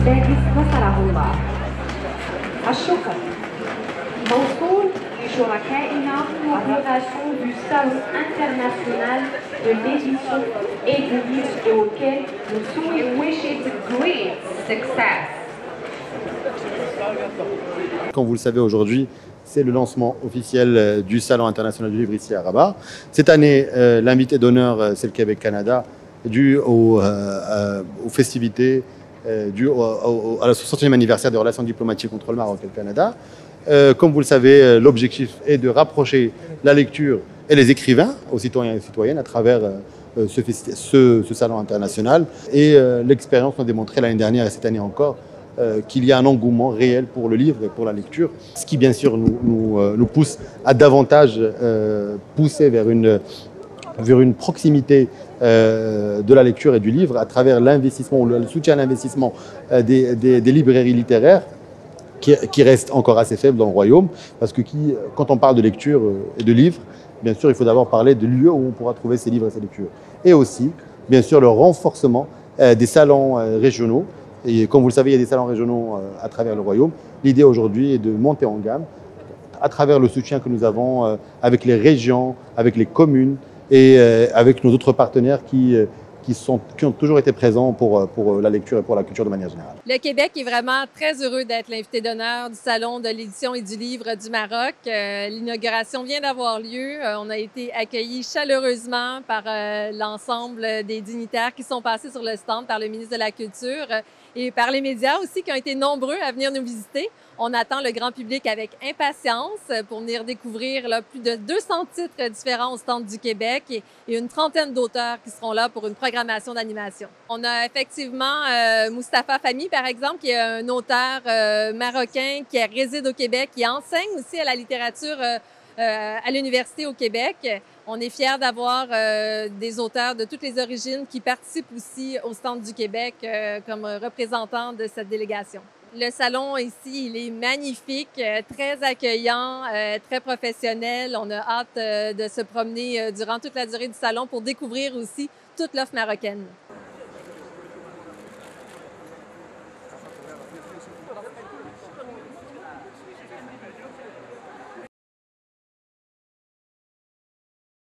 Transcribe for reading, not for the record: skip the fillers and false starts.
السادس نصره الله. الشكر موصول لشركائنا l'organisation du Salon international de l'édition et du livre et auquel nous wishing great success. Comme vous le savez aujourd'hui, c'est le lancement officiel du Salon international du livre ici à Rabat. Cette année, l'invité d'honneur, c'est le Québec-Canada, dû aux festivités, dû à la 60e anniversaire des relations diplomatiques entre le Maroc et le Canada. Comme vous le savez, l'objectif est de rapprocher la lecture et les écrivains aux citoyens et citoyennes à travers ce salon international. Et l'expérience nous a démontré l'année dernière et cette année encore qu'il y a un engouement réel pour le livre et pour la lecture, ce qui bien sûr nous pousse à davantage pousser vers une proximité de la lecture et du livre à travers l'investissement ou le soutien à l'investissement des librairies littéraires qui restent encore assez faibles dans le royaume, parce que quand on parle de lecture et de livres, bien sûr il faut d'abord parler de lieux où on pourra trouver ces livres et ces lectures. Et aussi, bien sûr, le renforcement des salons régionaux. Et comme vous le savez, il y a des salons régionaux à travers le royaume. L'idée aujourd'hui est de monter en gamme à travers le soutien que nous avons avec les régions, avec les communes et avec nos autres partenaires qui ont toujours été présents pour la lecture et pour la culture de manière générale. Le Québec est vraiment très heureux d'être l'invité d'honneur du Salon de l'édition et du livre du Maroc. L'inauguration vient d'avoir lieu. On a été accueillis chaleureusement par l'ensemble des dignitaires qui sont passés sur le stand, par le ministre de la Culture et par les médias aussi qui ont été nombreux à venir nous visiter. On attend le grand public avec impatience pour venir découvrir plus de 200 titres différents au stand du Québec et une trentaine d'auteurs qui seront là pour une programmation d'animation. On a effectivement Moustapha Fahmy, par exemple, qui est un auteur marocain qui réside au Québec, qui enseigne aussi à la littérature à l'université au Québec. On est fiers d'avoir des auteurs de toutes les origines qui participent aussi au stand du Québec comme représentants de cette délégation. Le salon ici, il est magnifique, très accueillant, très professionnel. On a hâte de se promener durant toute la durée du salon pour découvrir aussi toute l'offre marocaine.